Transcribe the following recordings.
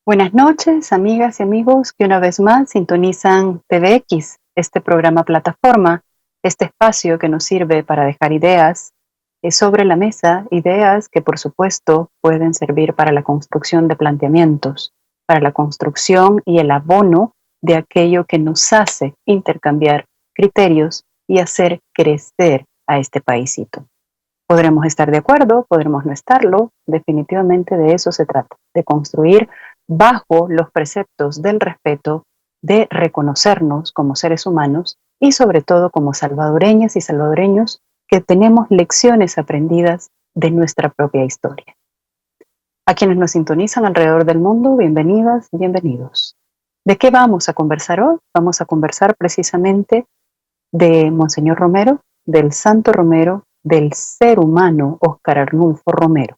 Buenas noches, amigas y amigos que una vez más sintonizan TVX, este programa plataforma, este espacio que nos sirve para dejar ideas sobre la mesa, ideas que por supuesto pueden servir para la construcción de planteamientos, para la construcción y el abono de aquello que nos hace intercambiar criterios y hacer crecer a este paísito. Podremos estar de acuerdo, podremos no estarlo, definitivamente de eso se trata, de construir bajo los preceptos del respeto, de reconocernos como seres humanos y sobre todo como salvadoreñas y salvadoreños que tenemos lecciones aprendidas de nuestra propia historia. A quienes nos sintonizan alrededor del mundo, bienvenidas, bienvenidos. ¿De qué vamos a conversar hoy? Vamos a conversar precisamente de Monseñor Romero, del Santo Romero, del ser humano Óscar Arnulfo Romero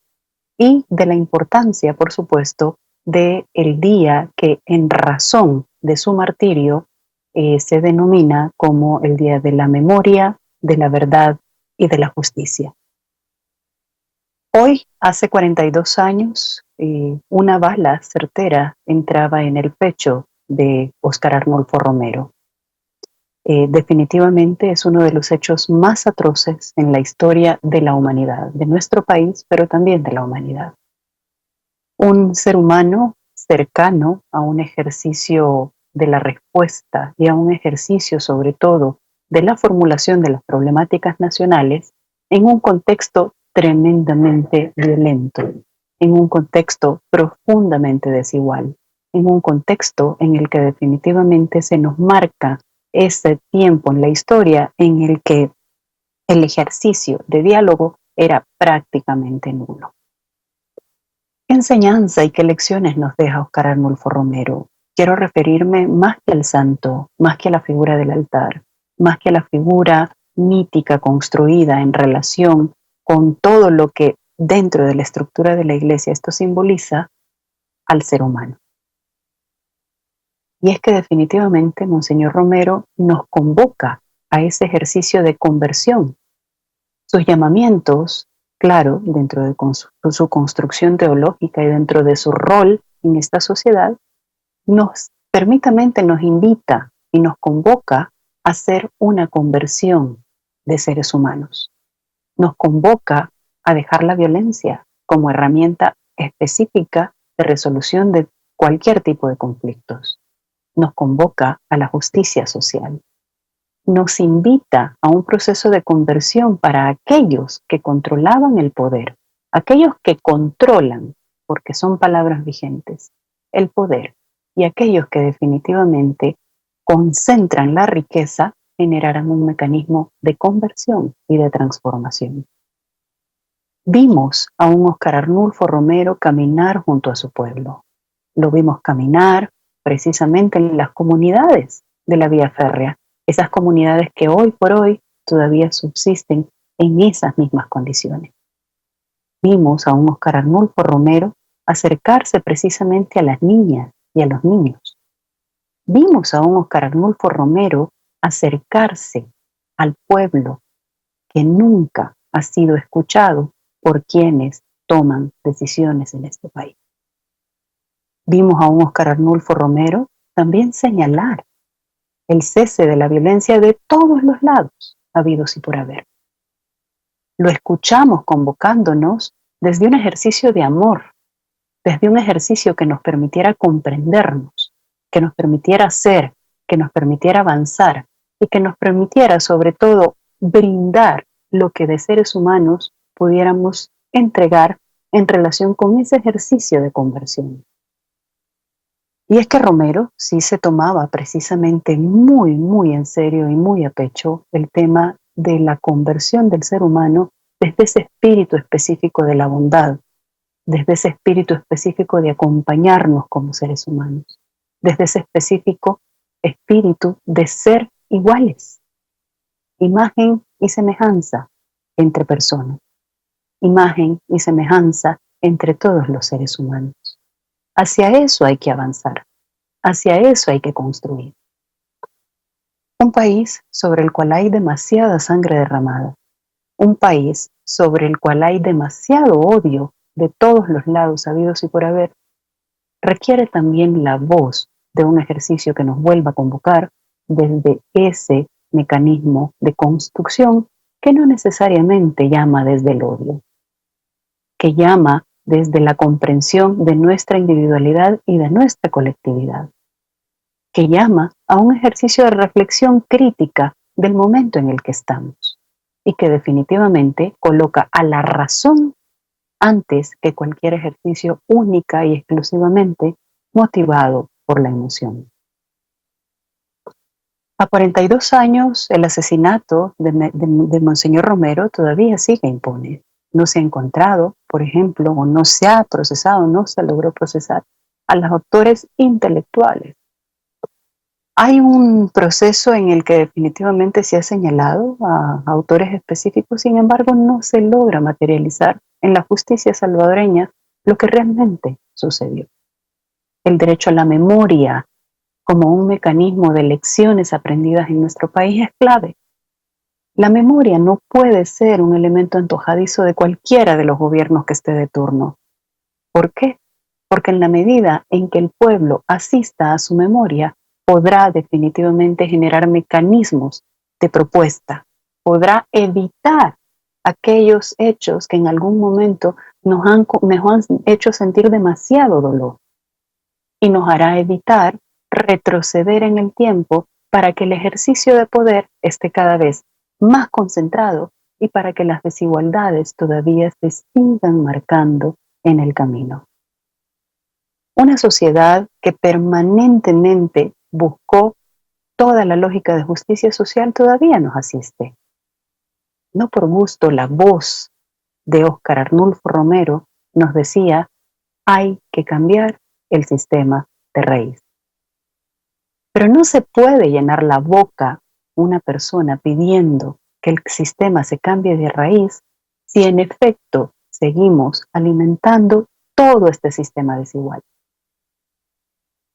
y de la importancia, por supuesto, del día que en razón de su martirio se denomina como el Día de la Memoria, de la Verdad y de la Justicia. Hoy, hace 42 años, una bala certera entraba en el pecho de Óscar Arnulfo Romero. Definitivamente es uno de los hechos más atroces en la historia de la humanidad, de nuestro país, pero también de la humanidad. Un ser humano cercano a un ejercicio de la respuesta y a un ejercicio sobre todo de la formulación de las problemáticas nacionales en un contexto tremendamente violento, en un contexto profundamente desigual, en un contexto en el que definitivamente se nos marca ese tiempo en la historia en el que el ejercicio de diálogo era prácticamente nulo. ¿Qué enseñanza y qué lecciones nos deja Óscar Arnulfo Romero? Quiero referirme más que al santo, más que a la figura del altar, más que a la figura mítica construida en relación con todo lo que dentro de la estructura de la iglesia esto simboliza, al ser humano. Y es que definitivamente Monseñor Romero nos convoca a ese ejercicio de conversión. Sus llamamientos, claro, dentro de su construcción teológica y dentro de su rol en esta sociedad, nos invita y nos convoca a hacer una conversión de seres humanos. Nos convoca a dejar la violencia como herramienta específica de resolución de cualquier tipo de conflictos. Nos convoca a la justicia social. Nos invita a un proceso de conversión para aquellos que controlaban el poder, aquellos que controlan, porque son palabras vigentes, el poder, y aquellos que definitivamente concentran la riqueza, generarán un mecanismo de conversión y de transformación. Vimos a un Óscar Arnulfo Romero caminar junto a su pueblo. Lo vimos caminar precisamente en las comunidades de la vía férrea, esas comunidades que hoy por hoy todavía subsisten en esas mismas condiciones. Vimos a un Óscar Arnulfo Romero acercarse precisamente a las niñas y a los niños. Vimos a un Óscar Arnulfo Romero acercarse al pueblo que nunca ha sido escuchado por quienes toman decisiones en este país. Vimos a un Óscar Arnulfo Romero también señalar el cese de la violencia de todos los lados, habidos y por haber. Lo escuchamos convocándonos desde un ejercicio de amor, desde un ejercicio que nos permitiera comprendernos, que nos permitiera ser, que nos permitiera avanzar y que nos permitiera sobre todo brindar lo que de seres humanos pudiéramos entregar en relación con ese ejercicio de conversión. Y es que Romero sí se tomaba precisamente muy, muy en serio y muy a pecho el tema de la conversión del ser humano desde ese espíritu específico de la bondad, desde ese espíritu específico de acompañarnos como seres humanos, desde ese específico espíritu de ser iguales, imagen y semejanza entre personas, imagen y semejanza entre todos los seres humanos. Hacia eso hay que avanzar, hacia eso hay que construir. Un país sobre el cual hay demasiada sangre derramada, un país sobre el cual hay demasiado odio de todos los lados habidos y por haber, requiere también la voz de un ejercicio que nos vuelva a convocar desde ese mecanismo de construcción que no necesariamente llama desde el odio, que llama desde la comprensión de nuestra individualidad y de nuestra colectividad, que llama a un ejercicio de reflexión crítica del momento en el que estamos y que definitivamente coloca a la razón antes que cualquier ejercicio única y exclusivamente motivado por la emoción. A 42 años, el asesinato de Monseñor Romero todavía sigue impune. No se ha encontrado, por ejemplo, o no se ha procesado, no se logró procesar a los autores intelectuales. Hay un proceso en el que definitivamente se ha señalado a autores específicos, sin embargo, no se logra materializar en la justicia salvadoreña lo que realmente sucedió. El derecho a la memoria como un mecanismo de lecciones aprendidas en nuestro país es clave. La memoria no puede ser un elemento antojadizo de cualquiera de los gobiernos que esté de turno. ¿Por qué? Porque en la medida en que el pueblo asista a su memoria, podrá definitivamente generar mecanismos de propuesta, podrá evitar aquellos hechos que en algún momento nos han hecho sentir demasiado dolor y nos hará evitar retroceder en el tiempo para que el ejercicio de poder esté cada vez más concentrado y para que las desigualdades todavía se sigan marcando en el camino. Una sociedad que permanentemente buscó toda la lógica de justicia social todavía nos asiste. No por gusto la voz de Óscar Arnulfo Romero nos decía: hay que cambiar el sistema de raíz. Pero no se puede llenar la boca una persona pidiendo que el sistema se cambie de raíz si en efecto seguimos alimentando todo este sistema desigual.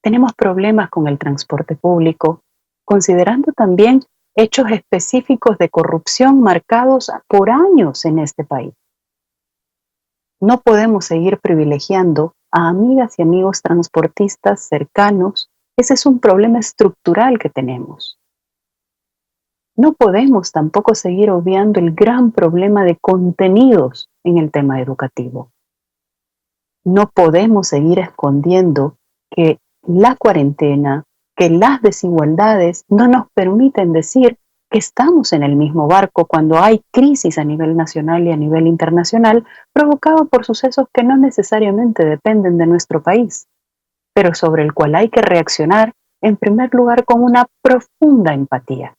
Tenemos problemas con el transporte público, considerando también hechos específicos de corrupción marcados por años en este país. No podemos seguir privilegiando a amigas y amigos transportistas cercanos. Ese es un problema estructural que tenemos. No podemos tampoco seguir obviando el gran problema de contenidos en el tema educativo. No podemos seguir escondiendo que la cuarentena, que las desigualdades no nos permiten decir que estamos en el mismo barco cuando hay crisis a nivel nacional y a nivel internacional provocado por sucesos que no necesariamente dependen de nuestro país, pero sobre el cual hay que reaccionar en primer lugar con una profunda empatía.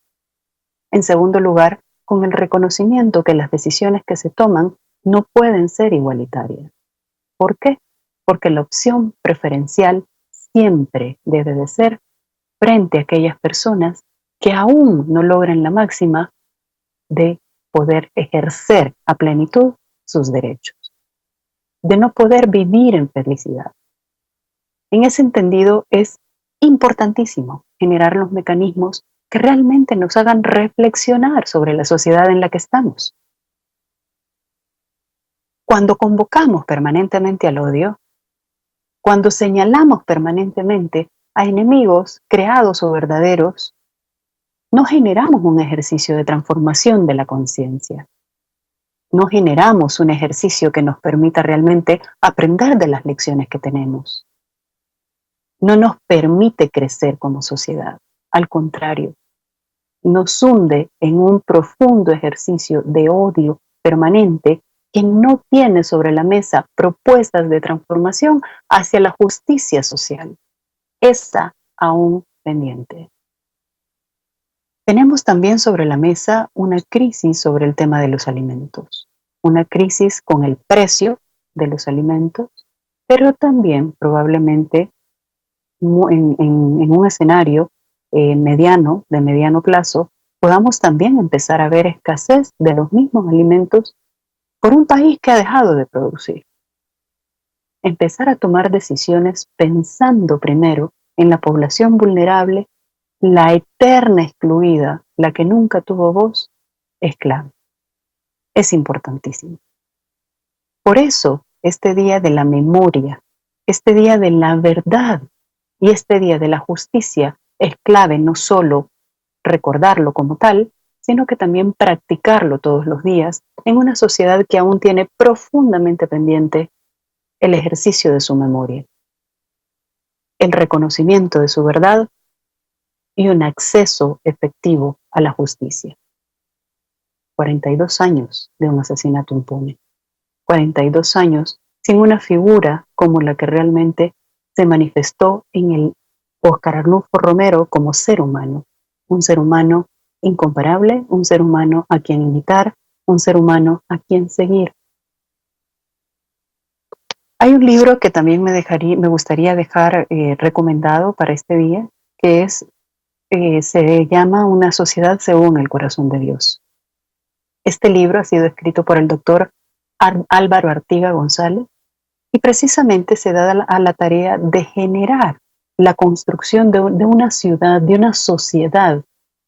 En segundo lugar, con el reconocimiento que las decisiones que se toman no pueden ser igualitarias. ¿Por qué? Porque la opción preferencial siempre debe de ser frente a aquellas personas que aún no logran la máxima de poder ejercer a plenitud sus derechos, de no poder vivir en felicidad. En ese entendido es importantísimo generar los mecanismos que realmente nos hagan reflexionar sobre la sociedad en la que estamos. Cuando convocamos permanentemente al odio, cuando señalamos permanentemente a enemigos creados o verdaderos, no generamos un ejercicio de transformación de la conciencia. No generamos un ejercicio que nos permita realmente aprender de las lecciones que tenemos. No nos permite crecer como sociedad. Al contrario, nos hunde en un profundo ejercicio de odio permanente que no tiene sobre la mesa propuestas de transformación hacia la justicia social. Está aún pendiente. Tenemos también sobre la mesa una crisis sobre el tema de los alimentos, una crisis con el precio de los alimentos, pero también probablemente en un escenario de mediano plazo, podamos también empezar a ver escasez de los mismos alimentos por un país que ha dejado de producir. Empezar a tomar decisiones pensando primero en la población vulnerable, la eterna excluida, la que nunca tuvo voz, es clave. Es importantísimo. Por eso, este día de la memoria Este día de la verdad y este día de la justicia es clave no solo recordarlo como tal, sino que también practicarlo todos los días en una sociedad que aún tiene profundamente pendiente el ejercicio de su memoria, el reconocimiento de su verdad y un acceso efectivo a la justicia. 42 años de un asesinato impune, 42 años sin una figura como la que realmente se manifestó en el Óscar Arnulfo Romero como ser humano, un ser humano incomparable, un ser humano a quien imitar, un ser humano a quien seguir. Hay un libro que también me gustaría dejar recomendado para este día, que se llama Una sociedad según el corazón de Dios. Este libro ha sido escrito por el doctor Álvaro Artiga González y precisamente se da a la tarea de generar la construcción de una ciudad, de una sociedad,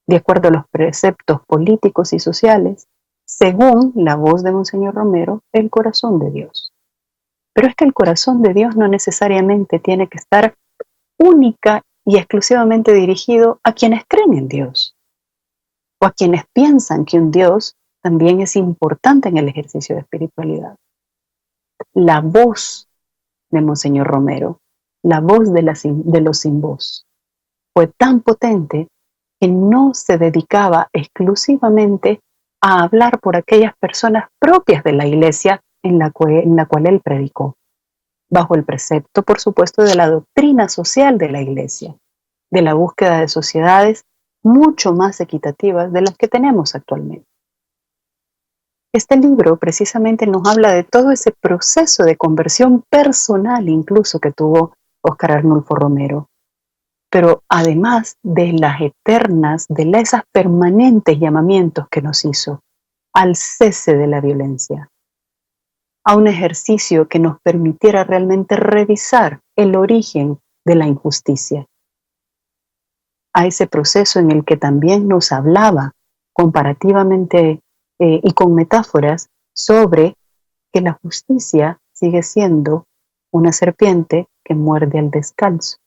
de acuerdo a los preceptos políticos y sociales, según la voz de Monseñor Romero, el corazón de Dios. Pero es que el corazón de Dios no necesariamente tiene que estar única y exclusivamente dirigido a quienes creen en Dios o a quienes piensan que un Dios también es importante en el ejercicio de espiritualidad. La voz de Monseñor Romero, la voz de los sin voz, fue tan potente que no se dedicaba exclusivamente a hablar por aquellas personas propias de la iglesia en la cual él predicó, bajo el precepto, por supuesto, de la doctrina social de la iglesia, de la búsqueda de sociedades mucho más equitativas de las que tenemos actualmente. Este libro precisamente nos habla de todo ese proceso de conversión personal incluso que tuvo Óscar Arnulfo Romero, pero además de las eternas, de esos permanentes llamamientos que nos hizo al cese de la violencia, a un ejercicio que nos permitiera realmente revisar el origen de la injusticia, a ese proceso en el que también nos hablaba comparativamente y con metáforas sobre que la justicia sigue siendo una serpiente que muerde al descalzo.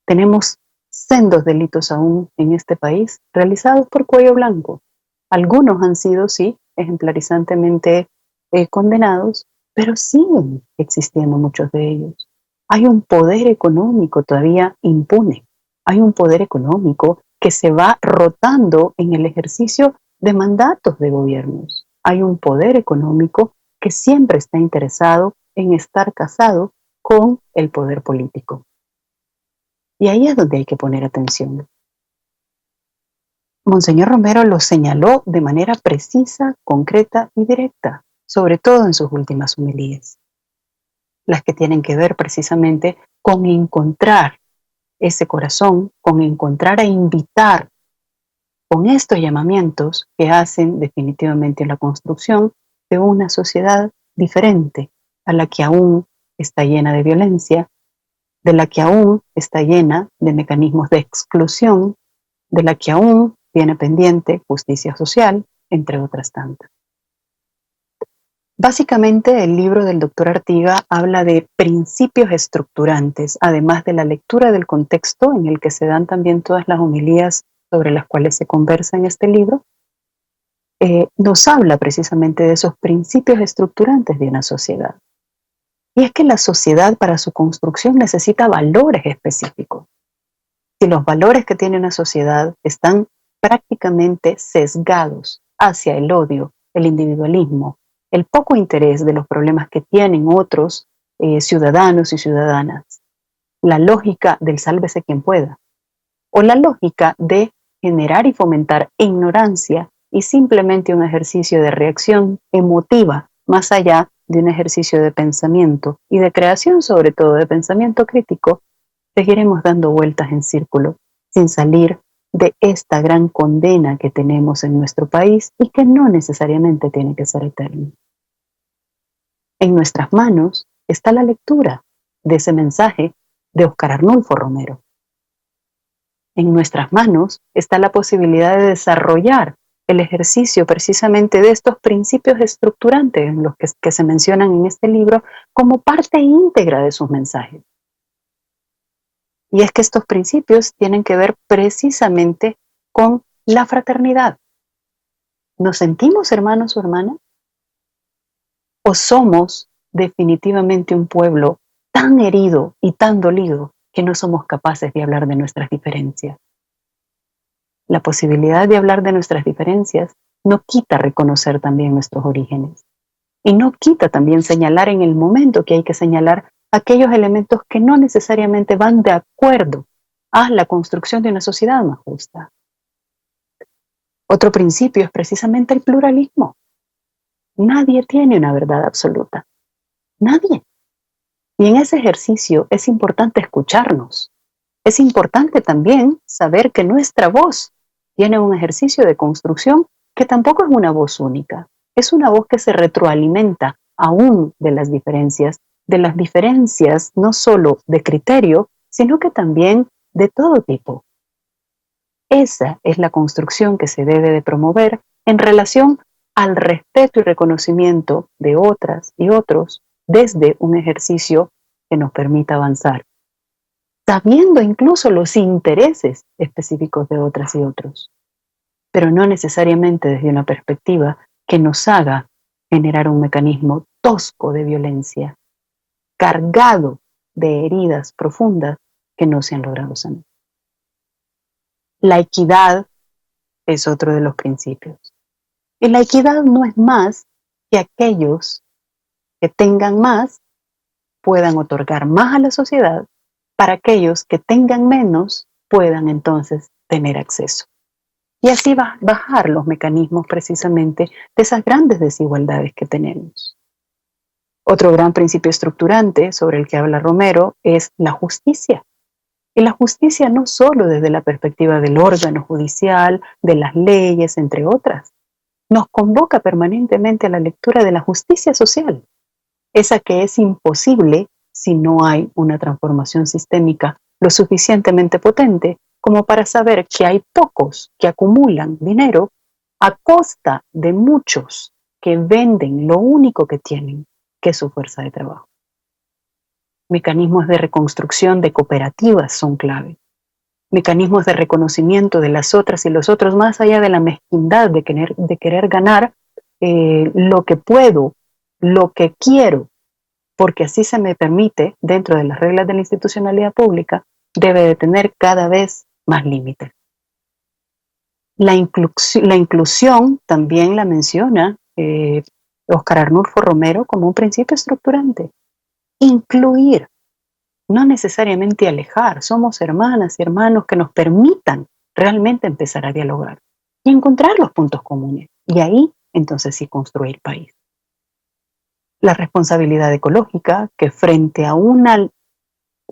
Tenemos sendos delitos aún en este país realizados por cuello blanco. Algunos han sido, sí, ejemplarizantemente condenados, pero siguen existiendo muchos de ellos. Hay un poder económico todavía impune. Hay un poder económico que se va rotando en el ejercicio de mandatos de gobiernos. Hay un poder económico que siempre está interesado en estar casado con el poder político. Y ahí es donde hay que poner atención. Monseñor Romero lo señaló de manera precisa, concreta y directa, sobre todo en sus últimas homilías, las que tienen que ver precisamente con encontrar ese corazón, con encontrar e invitar con estos llamamientos que hacen definitivamente la construcción de una sociedad diferente a la que aún está llena de violencia, de la que aún está llena de mecanismos de exclusión, de la que aún tiene pendiente justicia social, entre otras tantas. Básicamente, el libro del doctor Artiga habla de principios estructurantes, además de la lectura del contexto en el que se dan también todas las homilías sobre las cuales se conversa en este libro. Nos habla precisamente de esos principios estructurantes de una sociedad. Y es que la sociedad para su construcción necesita valores específicos. Si los valores que tiene una sociedad están prácticamente sesgados hacia el odio, el individualismo, el poco interés de los problemas que tienen otros ciudadanos y ciudadanas, la lógica del sálvese quien pueda, o la lógica de generar y fomentar ignorancia y simplemente un ejercicio de reacción emotiva, más allá de un ejercicio de pensamiento y de creación, sobre todo de pensamiento crítico, seguiremos dando vueltas en círculo sin salir de esta gran condena que tenemos en nuestro país y que no necesariamente tiene que ser eterna. En nuestras manos está la lectura de ese mensaje de Óscar Arnulfo Romero. En nuestras manos está la posibilidad de desarrollar el ejercicio precisamente de estos principios estructurantes, los que se mencionan en este libro, como parte íntegra de sus mensajes. Y es que estos principios tienen que ver precisamente con la fraternidad. ¿Nos sentimos hermanos o hermanas? ¿O somos definitivamente un pueblo tan herido y tan dolido que no somos capaces de hablar de nuestras diferencias? La posibilidad de hablar de nuestras diferencias no quita reconocer también nuestros orígenes. Y no quita también señalar en el momento que hay que señalar aquellos elementos que no necesariamente van de acuerdo a la construcción de una sociedad más justa. Otro principio es precisamente el pluralismo. Nadie tiene una verdad absoluta. Nadie. Y en ese ejercicio es importante escucharnos. Es importante también saber que nuestra voz tiene un ejercicio de construcción que tampoco es una voz única. Es una voz que se retroalimenta aún de las diferencias no solo de criterio, sino que también de todo tipo. Esa es la construcción que se debe de promover en relación al respeto y reconocimiento de otras y otros desde un ejercicio que nos permita avanzar, sabiendo incluso los intereses específicos de otras y otros, pero no necesariamente desde una perspectiva que nos haga generar un mecanismo tosco de violencia, cargado de heridas profundas que no se han logrado sanar. La equidad es otro de los principios. Y la equidad no es más que aquellos que tengan más puedan otorgar más a la sociedad para aquellos que tengan menos puedan entonces tener acceso. Y así va bajar los mecanismos precisamente de esas grandes desigualdades que tenemos. Otro gran principio estructurante sobre el que habla Romero es la justicia. Y la justicia no solo desde la perspectiva del órgano judicial, de las leyes, entre otras, nos convoca permanentemente a la lectura de la justicia social, esa que es imposible si no hay una transformación sistémica lo suficientemente potente como para saber que hay pocos que acumulan dinero a costa de muchos que venden lo único que tienen, que es su fuerza de trabajo. Mecanismos de reconstrucción de cooperativas son clave. Mecanismos de reconocimiento de las otras y los otros, más allá de la mezquindad de querer ganar lo que puedo, lo que quiero, porque así se me permite, dentro de las reglas de la institucionalidad pública, debe de tener cada vez más límites. La inclusión también la menciona Óscar Arnulfo Romero como un principio estructurante. Incluir, no necesariamente alejar. Somos hermanas y hermanos que nos permitan realmente empezar a dialogar y encontrar los puntos comunes. Y ahí, entonces sí, construir país. La responsabilidad ecológica, que frente a una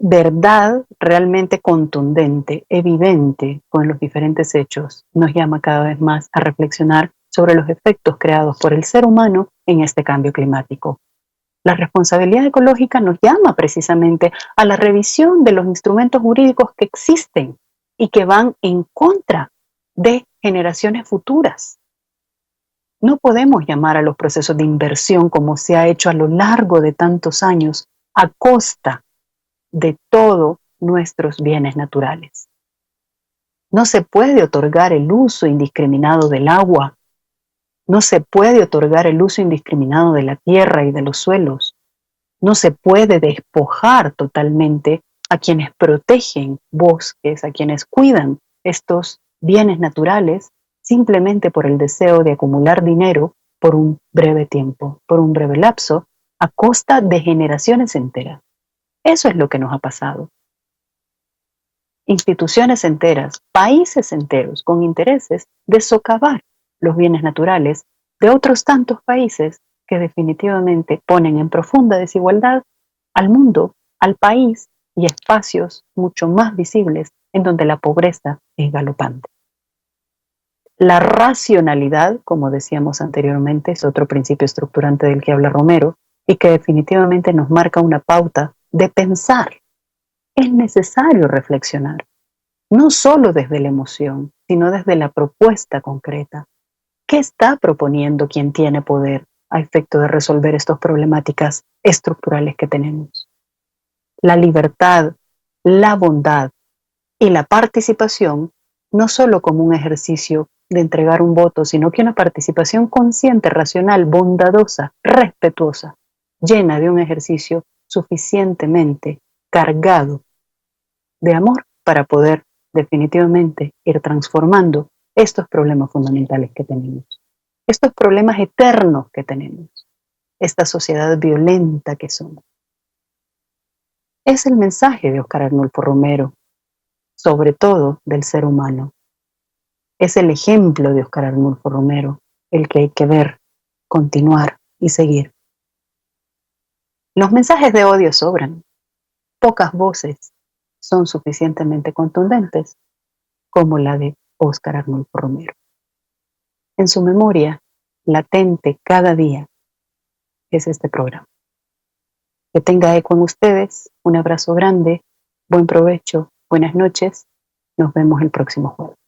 verdad realmente contundente, evidente con los diferentes hechos, nos llama cada vez más a reflexionar sobre los efectos creados por el ser humano en este cambio climático. La responsabilidad ecológica nos llama precisamente a la revisión de los instrumentos jurídicos que existen y que van en contra de generaciones futuras. No podemos llamar a los procesos de inversión como se ha hecho a lo largo de tantos años a costa de todos nuestros bienes naturales. No se puede otorgar el uso indiscriminado del agua, no se puede otorgar el uso indiscriminado de la tierra y de los suelos, no se puede despojar totalmente a quienes protegen bosques, a quienes cuidan estos bienes naturales, simplemente por el deseo de acumular dinero por un breve tiempo, por un breve lapso, a costa de generaciones enteras. Eso es lo que nos ha pasado. Instituciones enteras, países enteros con intereses de socavar los bienes naturales de otros tantos países que definitivamente ponen en profunda desigualdad al mundo, al país y espacios mucho más visibles en donde la pobreza es galopante. La racionalidad, como decíamos anteriormente, es otro principio estructurante del que habla Romero y que definitivamente nos marca una pauta de pensar. Es necesario reflexionar, no solo desde la emoción, sino desde la propuesta concreta. ¿Qué está proponiendo quien tiene poder a efecto de resolver estas problemáticas estructurales que tenemos? La libertad, la bondad y la participación, no solo como un ejercicio de entregar un voto, sino que una participación consciente, racional, bondadosa, respetuosa, llena de un ejercicio suficientemente cargado de amor para poder definitivamente ir transformando estos problemas fundamentales que tenemos, estos problemas eternos que tenemos, esta sociedad violenta que somos. Es el mensaje de Óscar Arnulfo Romero, sobre todo del ser humano. Es el ejemplo de Óscar Arnulfo Romero el que hay que ver, continuar y seguir. Los mensajes de odio sobran. Pocas voces son suficientemente contundentes como la de Óscar Arnulfo Romero. En su memoria, latente cada día, es este programa. Que tenga eco en ustedes. Un abrazo grande, buen provecho, buenas noches. Nos vemos el próximo jueves.